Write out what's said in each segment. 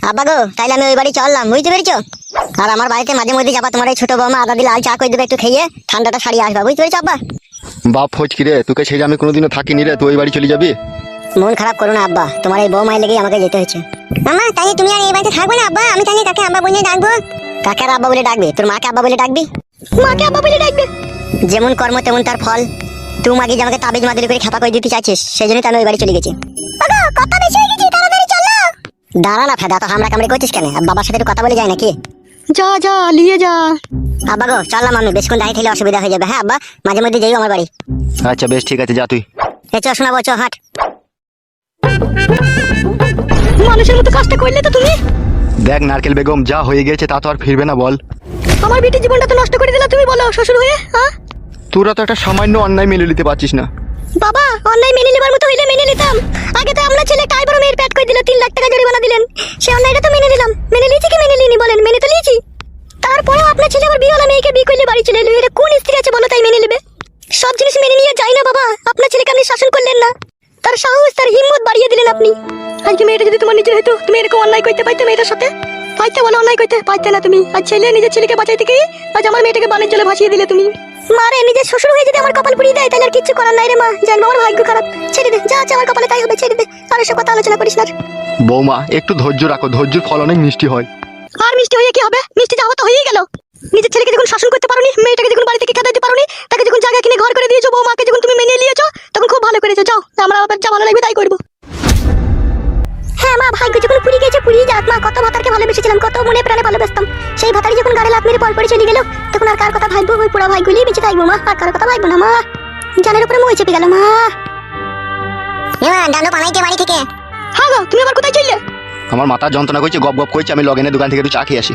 আব্বা গো, তাইলে আমি ওই বাড়ি চললাম, বুঝতে পেরেছো? আর আমার বাড়িতে মাঝে মধ্যে যাবা, তোমার এই ছোট বৌমা আদা দিয়ে লাল চা করে দেবে, একটু খেয়ে ঠান্ডাটা সারিয়ে আসবা, বুঝতে পেরেছো আব্বা? বাপ ফজকি রে, তোকে ছেড়ে আমি কোনোদিনও থাকিনি রে, তুই ওই বাড়ি চলে যাবি? মন খারাপ করো না আব্বা, তোমার এই বৌমায় লেগেই আমাকে যেতে হয়েছে। মামা তাই তুমি আর এই বাড়িতে থাকবে না আব্বা? আমি তাহলে কাকে আব্বা বলে ডাকবো? কাকে আর আব্বা বলে ডাকবে? তোর মাকে আব্বা বলে ডাকবি। মাকে আব্বা বলে ডাকবে? যেমন কর্ম তেমন তার ফল। তুই মাকে যে আমাকে তাবিজ মাদুরি করে খেপা করে দিতে চাইছিস, সেই জন্যই তো আমি ওই বাড়ি চলে গেছি। কথা বেশি হয়ে গেছে, তাড়াতাড়ি চলো। দাঁড়া না ফেদা, তো হামরা কামড়ে করছিস কেন? বাবার সাথে একটু কথা বলে যায় নাকি? যা যা নিয়ে যা। আব্বা গো চললাম, আমি বেশক্ষণ দাঁড়িয়ে থাকলে অসুবিধা হয়ে যাবে। হ্যাঁ আব্বা, মাঝে মধ্যে যাইও আমার বাড়ি। আচ্ছা বেশ ঠিক আছে, যা তুই। চ শোনাবো, চ হাট। মানুষের মতো কাজটা করলে তো তুমি। দেখ নারকেল বেগম, যা হয়ে গেছে তা তো আর ফিরবে না, বল। আমার বেটির জীবনটা তো নষ্ট করে দিলা তুমি, বলো শ্বশুর হয়ে। হ্যাঁ তোরা তো একটা সামান্য অন্যায় মেনে নিতে পারছিস না। বাবা, অন্যায় মেনে নেবার মতো হইলে মেনে নিতাম। আগে তো আমরা ছেলে কাই বড় মেয়ের পেট করে দিল, 3 লাখ টাকা জরিমানা দিলেন। সে অন্যায়টা তো মেনে নিলাম। মেনে নিয়েছি কি মেনে নিইনি বলেন? মেনে তো নিয়েছি। তারপরেও আপনার ছেলে আবার বিয়ে হলো, মেয়েকে বিয়ে করলে বাড়ি চলে এলো। এটা কোন স্ত্রী আছে বলো তাই মেনে নেবে? সব জিনিস মেনে নিয়ে যায় না বাবা। আপনার ছেলেকে আপনি শাসন করলেন না, তার সাহস তার হিম্মত বাড়িয়ে দিলেন আপনি। আজকে মেয়েটা যদি তোমার নিজের হতো, তুমি এরকম অন্যায় করতে পারতে মেয়েটার সাথে? পাইতে বলো, অন্যায় করতে পারতে না তুমি। আর ছেলে নিজের ছেলেকে বাঁচাইতে গিয়ে আজ আমার মেয়েটাকে বানের জলে ভাসিয়ে দিলে তুমি। মারে নিজের শ্বশুর হয়ে যদি আমার কপাল পুড়িয়ে দেয়, তাহলে আর কিচ্ছু করার নাই রে মা। জানবো আমার ভাগ্য খারাপ। ছেড়ে দে, যা আছে আমার কপালে তাই হবে, ছেড়ে দে। আর এসব কথা আলোচনা করিস না। বৌমা একটু ধৈর্য রাখো, ধৈর্যের ফল অনেক মিষ্টি হয়। আর মিষ্টি হয়ে কি হবে? মিষ্টি যাওয়া তো হয়েই গেল। নিজের ছেলেকে যখন শাসন করতে পারোনি, মেয়েটাকে যখন বাড়ি থেকে খেতে দিতে পারোনি, তাকে যখন জায়গা কিনে ঘর করে দিয়েছো, বৌমাকে যখন তুমি মেনে নিয়েছো, তখন খুব ভালো করেছো। যাও, আমরা আবার যা ভালো লাগবে তাই করবো। হ্যাঁ মা, ভাগ্য যখন পুড়িয়ে গেছে পুড়িয়ে যাক মা। কত ভাতারকে ভালোবেসেছিলাম, কত মনে প্রাণে ভালোবাসতাম। সেই ভাতারি যখন গাড়ি লাফ মেরে পর পরে চলে গেল, তখন আর কার কথা ভাববো? ওই পুরা ভাইগুলি বেঁচে থাকবো মা, আর কার কথা ভাববো না মা। জানের উপরে মই চেপে গেল মা। ডালো পালাইতে বাড়ি থেকে। হ্যাঁ গো, তুমি আবার কোথায় চললে? আমার মাথা যন্ত্রণা করছে, গপ গপ করছে, আমি লগেনের দোকান থেকে একটু চা খেয়ে আসি।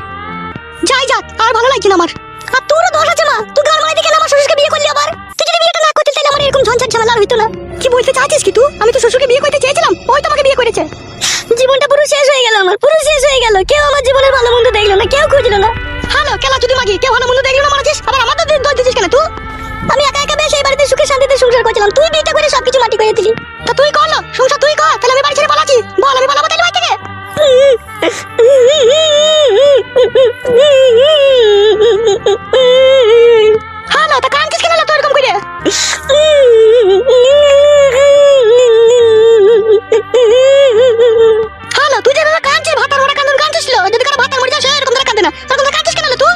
যাই যাক, আর ভালো লাগছে না আমার। আর তোরও দোষ আছে মা, তুই গান মারাইতে কেন আমার শ্বশুরকে বিয়ে করলি আবার? তুই যদি বিয়েটা না করতে তাহলে আমার এরকম ঝঞ্ঝাট ঝামেলা আর হইতো না। কি বলতে চাইছিস কি তুই? আমি তো শ্বশুরকে বিয়ে করতে চেয়েছিলাম, ওই তোমাকে বিয়ে করেছে। জীবনটা পুরো শেষ হয়ে গেল আমার, পুরো শেষ হয়ে গেল। কেউ আমার জীবনের ভালো মন্দ দেখলো না, কেউ খুঁজলো না। হ্যালো কেলা যদি মাগি, কেউ ভালো মন্দ দেখলো না মারাছিস, আবার আমার তো দোষ দিছিস কেন তুই? আমি একা একা বেশ এই বাড়িতে সুখে শান্তিতে সংসার করছিলাম, তুই বিয়েটা করে সবকিছু মাটি করে দিলি। তা তুই করলো সংসার, তুই কর। তাহলে আমি বাড়ি ছেড়ে পালাচ্ছি, বল আমি পালাবো তাহলে বাড়ি থেকে? হ্যালো, তা কাঁদছিস কেন তুই এরকম করে? হ্যালো, তুই যেভাবে কাঁদছিস, ভাতার ওরা কান্দন কাঁদছিস। যদি কারো ভাতার মরে যায় সে এরকম ধরে কাঁদে না, এরকম ধরে কাঁদছিস কেন তুই?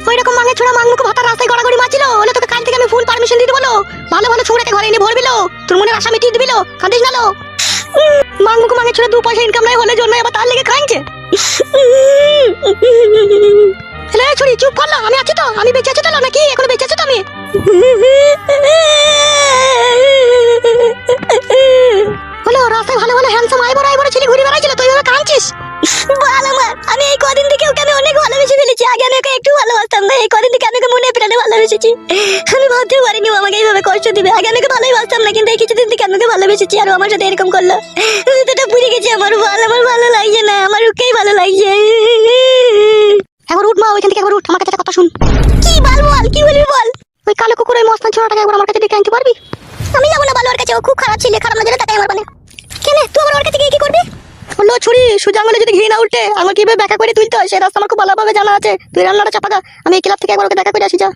ওই রকম মাঙ্গে ছোড়া মাঙ্গুকে ভাতার রাস্তায় গড়াগড়ি মারছিল, ওলে তোকে কাল থেকে আমি ফুল পারমিশন দিতে বলো। ভালো ভালো ছোড়াকে ঘরে এনে ভরবিল, তোর মনের আশা মিটিয়ে দিবিল। কাঁদিস না লো। মাঙ্গুকে মাঙ্গে ছোড়া 2 পয়সা ইনকাম নাই হলে জন্য আবার তার লেগে কাঁদছে। হ্যালো ছুরি, চুপ করলো। আমি আছি তো, আমি বেঁচে আছি তো নাকি? এখনো বেঁচে আছি তো আমি। হলো রাস্তায় ভালো ভালো হ্যান্ডসাম আইবড় ছেলে ঘুরে বেড়াইছিল, তুই এভাবে কাঁদছিস? বল আমার, আমি এই কদিন থেকে ওকে আমি অনেক ভালোবেসে ফেলেছি। আগে আমি ওকে একটু ভালোবাসতাম না, এই কদিন থেকে আমি ওকে মনে প্রাণে ভালোবেসেছি। আমি ভাবতেও পারিনি ও আমাকে এইভাবে কষ্ট দিবে। আগে আমি ওকে ভালোই বাসতাম না, কিন্তু এই কিছুদিন থেকে আমি ওকে ভালোবেসেছি আর ও আমার সাথে এরকম করলো। ভিতরটা পুড়ে গেছে আমার। আমার ভালো লাগছে না, আমার ওকেই ভালো লাগছে। একবার উঠ মা, ওইখান থেকে একবার উঠ, আমার কাছে একটা কথা শুন। কি বল বল, কি বলবি বল। ওই কালো কুকুর ওই মস্তান ছোড়াটাকে একবার আমার কাছে ডেকে আনতে পারবি? আমি যাবো না বালুর কাছে, ও খুব খারাপ ছেলে, খারাপ নজরে তাকাই আমার পানে। কেন তুই আবার ওর কাছে গিয়ে কি করবি? বললো ছুরি, সোজা আঙুলে যদি ঘি না উল্টে আমার কিভাবে ব্যাখ্যা করে তুলতে হয় সে রাস্তা আমার খুব ভালোভাবে জানা আছে। তুই রান্নাটা চাপাগা, আমি এই ক্লাব থেকে একবার ওকে দেখা করে আসি। যা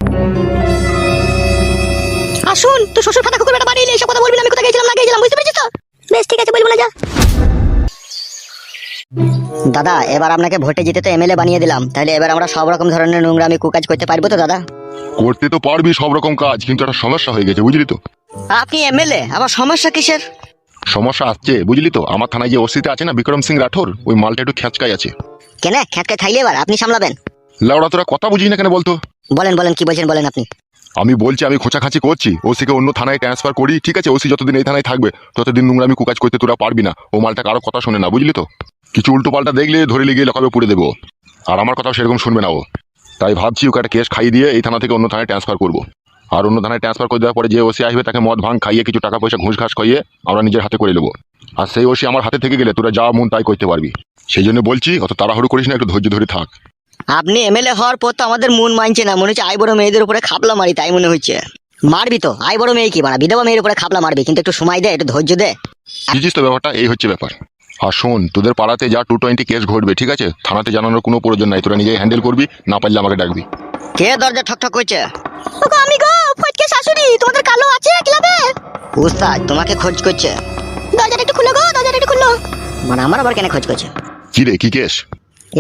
আসুন, তুই শ্বশুর ফাটা কুকুর বেটা বাড়ি এলে এসব কথা বলবি না। আমি কোথায় গেছিলাম না গেছিলাম বুঝতে পেরেছিস তো? বেশ ঠিক আছে, বলবো না, যা। দাদা এবার আপনাকে ভোটে জিতে তো এমএলএ বানিয়ে দিলাম, তাহলে এবার আমরা সব রকম ধরনের নোংরা আমি কুকাজ করতে পারবো তো দাদা? করতে তো পারবি সব রকম কাজ, কিন্তু একটা সমস্যা হয়ে গেছে বুঝলি তো। আপনি এমএলএ, আবার সমস্যা কিসের? সমস্যা আসছে বুঝলি তো, আমার থানায় যে ওসিটা আছে না বিক্রম সিং রাঠোর, ওই মালটা একটু খ্যাচকাই আছে। কেন খ্যাটকে থাইলে এবার আপনি সামলাবেন? লাউড়া তোরা কথা বুঝি না কেন বলতো? বলেন বলেন, কি বলছেন বলেন আপনি। আমি বলছি আমি খোঁচাখাচি করছি, ওসিকে অন্য থানায় ট্রান্সফার করি, ঠিক আছে? ওসি যতদিন এই থানায় থাকবে ততদিন নোংরা আমি কুকাজ করতে তোরা পারবি না। ও মালটা কারো কথা শোনে না বুঝলি তো, কিছু উল্টো পাল্টা দেখলে ধরে লিগিয়ে লকাবে পুড়ে দেবো। আর আমার কথাও সেরকম শুনবে না ও। তাই ভাবছি ওকে একটা কেস খাইয়ে দিয়ে এই থানা থেকে অন্য থানায় ট্রান্সফার করবো। আর অন্য থানায় ট্রান্সফার করে দেওয়ার পরে যে ওসি আসবে তাকে মদ ভাঙ খাইয়ে কিছু টাকা পয়সা ঘুষ ঘাস খাইয়ে আমরা নিজের হাতে করে নেবো। আর সেই ওসি আমার হাতে থেকে গেলে তোরা যা মন তাই করতে পারবি। সেই জন্য বলছি অত তাড়াহুড়ো করিস না, একটু ধৈর্য ধরে থাক। আপনি এমএলএ হওয়ার পর তো আমাদের মন মানছে না, মনে হচ্ছে আই বড় মেয়েদের উপরে খাপলা মারি, তাই মনে হচ্ছে। মারবি তো, আই বড় মেয়ে কি বাড়া, বিধবা মেয়ের উপরে খাপলা মারবি, কিন্তু একটু সময় দে, একটু ধৈর্য দে। বুঝিস তো ব্যাপারটা, এই হচ্ছে ব্যাপার। আর শোন, তোদের পাড়াতে যা 220 কেস ঘটবে, ঠিক আছে? থানাতে জানানোর কোনো প্রয়োজন নাই, তোরা নিজেই হ্যান্ডেল করবি, না পারলে আমাকে ডাকবি। কে দরজা ঠকঠক করছে? ওগো আমি গো, ফটকে শাশুড়ি। তোমাদের কালো আছে ক্লাবে? উস্তাদ তোমাকে খোঁজ করছে। দরজাটা একটু খুলো গো, দরজাটা একটু খুলো। মানে আমার আবার কেন খোঁজ করছে? কি রে, কি কেস?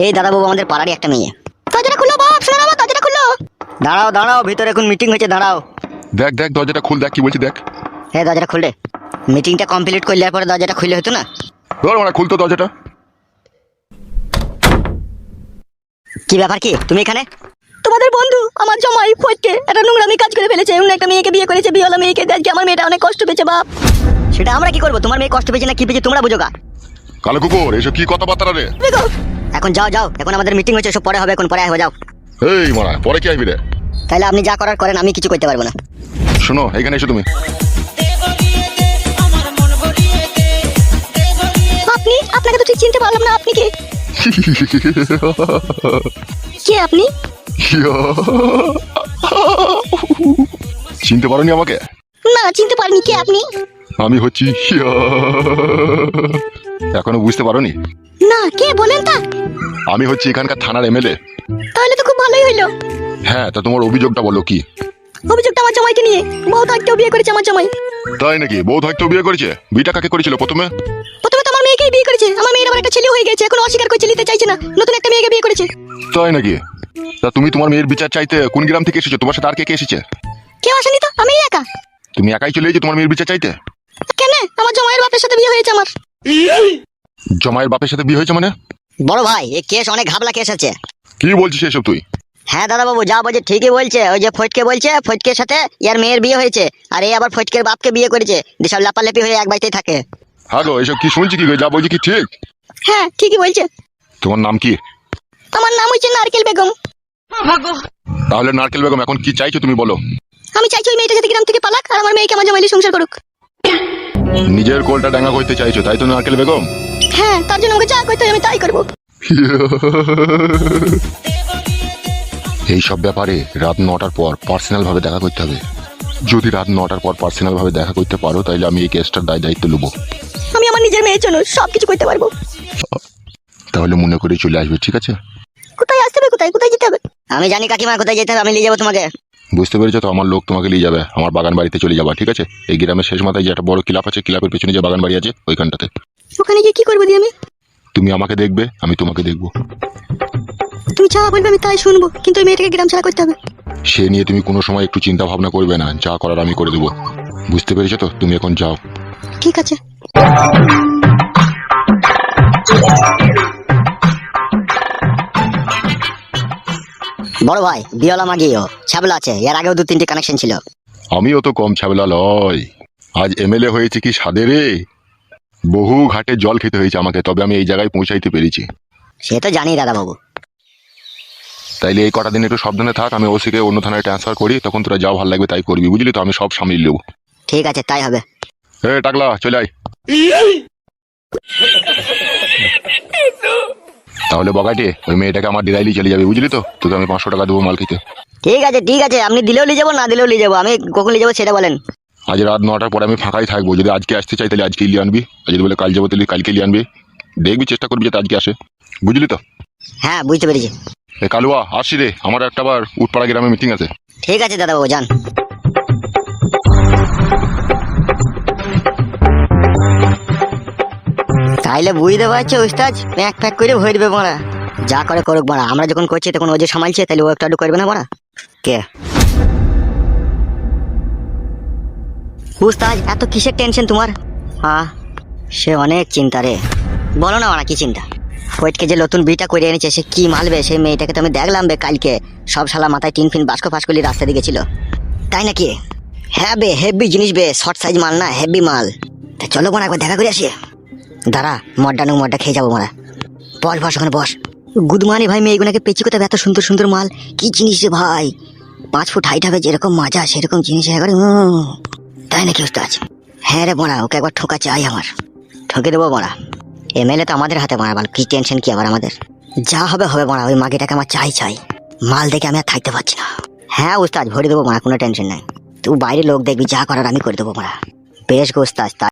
এই দাদা বাবু আমাদের পাড়ারই একটা মেয়ে। দরজাটা খুলো বাপ, শোনো বাবা, দরজাটা খুলো। দাঁড়াও দাঁড়াও, ভিতরে এখন মিটিং হয়েছে, দাঁড়াও। দেখ দেখ, দরজাটা খুল, দেখ কি বলছি দেখ। হ্যাঁ দরজাটা খুলে, মিটিংটা কমপ্লিট করলে পরে দরজাটা খুলে হতো না? ধর মানে খুলতো দরজাটা। কি ব্যাপার, কি তুমি এখানে? তোমাদের বন্ধু আমার জামাই ফটকে একটা নোংরামি কাজ করে ফেলেছে। অন্য একটা মেয়েকে বিয়ে করেছে, বিয়েওয়ালা মেয়েকে। দেখে আমার মেয়েটা অনেক কষ্ট পেয়েছে বাপ। সেটা আমরা কি করবো? তোমার মেয়ে কষ্ট পেয়েছে না কি পেয়েছে তোমরা বুঝো গা। কালো কুকুর, এসব কি কথাবার্তা রে? দেখো, এখন যাও যাও, এখন আমাদের মিটিং হচ্ছে, সব পরে হবে, এখন পরে হয়ে যাও। এই মারা, পরে কি আসবি রে? তাহলে আপনি যা করার করেন, আমি কিছু করতে পারবো না। শোনো, এখানে এসো তুমি। আপনি? আপনাকে তো ঠিক চিনতে পারলাম না, আপনি কে? কে আপনি? চিনতে পারোনি আমাকে? না, চিনতে পারিনি। কে আপনি? আমি হচ্ছি এখনো বুঝতে পারোনি? না, কে বলেন তা? আমি হচ্ছি এখানকার থানার এমএলএ। তাহলে তো খুব ভালোই হইলো। হ্যাঁ, তা তোমার অভিযোগটা বলো কি? অভিযোগটা আমার জামাইকে নিয়ে। বউ থাকতেও বিয়ে করেছে আমার জামাই। তাই নাকি? বউ থাকতেও বিয়ে করেছে? বিয়েটা কাকে করেছিল প্রথমে? প্রথমে তো আমার মেয়েকেই বিয়ে করেছে। আমার মেয়ের আবার একটা ছেলে হয়ে গেছে, এখন অস্বীকার করছে, নিতে চাইছে না। নতুন একটা মেয়েকে বিয়ে করেছে। তাই নাকি? তা তুমি তোমার মেয়ের বিচার চাইতে কোন গ্রাম থেকে এসেছো? তোমার সাথে আর কে কে এসেছে? কেউ আসেনি তো, আমি একা। তুমি একাই চলে এসেছো তোমার মেয়ের বিচার চাইতে? কেন? আমার জামাইয়ের বাপের সাথে বিয়ে হয়েছে আমার। জমায়ের বাপের সাথে বিয়ে হয়েছে মানে? বড় ভাই, এই কেস অনেক ঘাবলা কেস আছে। কি বলছিস এসব তুই? হ্যাঁ দাদা বাবু, যা বলছে ঠিকই বলছে। ওই যে ফটকে বলছে ফটকের সাথে ইয়ার মেয়ের বিয়ে হয়েছে, আর এই আবার ফটকের বাপকে বিয়ে করেছে। সব লাপালাপি হয়ে এক বাড়িতেই থাকে। হ্যাঁ গো, এসব কি শুনছি? কি গো, যা বলছি কি ঠিক? হ্যাঁ, ঠিকই বলছে। তোমার নাম কি? আমার নাম হচ্ছে নারকেল বেগম। তাহলে নারকেল বেগম, এখন কি চাইছো তুমি বলো? আমি চাইছি ওই মেয়েটা যাতে গ্রাম থেকে পালাক, আর আমার মেয়েকে আমার জামাইলি সংসার করুক। নিজের কোলটা ডাঙ্গা করতে চাইছো, তাই তো নারকেল বেগম? হ্যাঁ, তার জন্য আমাকে যা করতে হয় আমি তাই করবো। এই সব ব্যাপারে রাত 9টার পর পার্সোনাল ভাবে দেখা করতে হবে। যদি রাত 9টার পর পার্সোনাল ভাবে দেখা করতে পারো, তাহলে আমি এই কেসটার দায়িত্ব নেবো। আমি আমার নিজের মেয়ের জন্য সবকিছু করতে পারবো। তাহলে মনে করে চলে আসবে, ঠিক আছে? কোথায় আসতে হবে? কোথায় কোথায় যেতে হবে? আমি জানি কাকিমা কোথায় যেতে হবে, আমি নিয়ে যাবো তোমাকে। বুঝতে পেরেছো তো? আমার লোক তোমাকে নিয়ে যাবে, আমার বাগান বাড়িতে চলে যাবা, ঠিক আছে? এই গ্রামের শেষ মাথায় যে একটা বড় ক্লাব আছে, ক্লাবের পেছনে যে বাগান বাড়ি আছে, ওইখানটাতে। ওখানে গিয়ে কি করবো দিয়ে আমি? তুমি আমাকে দেখবে, আমি তোমাকে দেখবো। তুমি যা বলবে আমি তাই শুনবো, কিন্তু ওই মেয়েটাকে গ্রাম ছাড়া করতে হবে। সে নিয়ে তুমি কোনো সময় একটু চিন্তা ভাবনা করবে না, যা করার আমি করে দেবো। বুঝতে পেরেছো তো? তুমি এখন যাও। ঠিক আছে। বড় ভাই, বিয়লা মাগিও ছাবলা আছে, এর আগেও 2-3টি কানেকশন ছিল। আমিও তো কম ছাবলা লয়। আজ এমএলএ হয়েছে কি সাদে রে! বহু ঘাটে জল খেতে হয়েছে আমাকে, তবে আমি এই জায়গায় পৌঁছাইতে পেরেছি। সে তো জানি দাদা বাবু। তাইলে এই কটা দিন একটু সাবধানে থাক, আমি ওসিকে অন্য থানায় ট্রান্সফার করি, তখন তোরা যা ভালো লাগবে তাই করবি, বুঝলি তো? আমি সব সামলিয়ে নেবো। ঠিক আছে, তাই হবে। এ টাকলা, চলে আয়। তাহলে বগাইটে, ওই মেয়েটাকে আমার ডিরাইলি চলে যাবে, বুঝলি তো? তোকে আমি 500 টাকা দেবো মাল খেতে। ঠিক আছে ঠিক আছে, আপনি দিলেও নিয়ে যাবো, না দিলেও নিয়ে যাবো। আমি কখন নিয়ে যাবো সেটা বলেন। আজ রাত 9টার পরে আমি ফাঁকাই থাকবো। যদি আজকে আসতে চাই তাহলে আজকে লিয়ে আনবি, আর যদি বলে কাল যাবো তাহলে কালকে লিয়ে আনবি। দেখবি, চেষ্টা করবি যাতে আজকে আসে, বুঝলি তো? হ্যাঁ, বুঝতে পেরেছি। এ কালুয়া, আসছি রে, আমার একটা বার উঠপাড়া গ্রামে মিটিং আছে। ঠিক আছে দাদা বাবু, যান। তাইলে বুঝতে পারছো উস্তাদ, প্যাক প্যাক করে ভরবে মারা। যা করে করুক মারা, আমরা যখন করছি তখন ও যে সামালছে, তাহলে ও একটু আধটু করবে না মারা? কে উস্তাদ, এত কিসের টেনশন তোমার? হ্যাঁ, সে অনেক চিন্তা রে। বলো না মারা, কি চিন্তা? ফটকে যে নতুন বিটা করে এনেছে, সে কি মালবে? সেই মেয়েটাকে তো আমি দেখলাম বে কালকে, সব শালা মাথায় টিন ফিন বাস্ক ফাস্কলি রাস্তা দিকে ছিল। তাই নাকি? হ্যাঁ বে, হেভি জিনিস বে, শর্ট সাইজ মাল না, হেভি মাল। তা চলো মারা, একবার দেখা করে আসি। দাঁড়া, মডটা খেয়ে যাবো মারা। বস বস, ওখানে বস। গুদমানি ভাই, মেয়েগুলোকে পেঁচি কোথায়? এত সুন্দর সুন্দর মাল, কি জিনিস রে ভাই! 5 ফুট হাইট হবে, যেরকম মাজা সেরকম জিনিস একবারে। তাই নাকি উস্তাদ? হ্যাঁ রে মারা, ওকে একবার ঠোকা চাই আমার। ঠকে দেবো মারা। এমএলএ তো আমাদের হাতে মারা, কি টেনশন কি আবার আমাদের? যা হবে হবে মারা, ওই মাগিটাকে আমার চাই। মাল দেখে আমি আর থাকতে পারছি না। হ্যাঁ উস্তাদ, ভরে দেবো মারা, কোনো টেনশন নাই। তুই বাইরে লোক দেখবি, যা করার আমি করে দেবো মারা। বেশ গো উস্তাদ।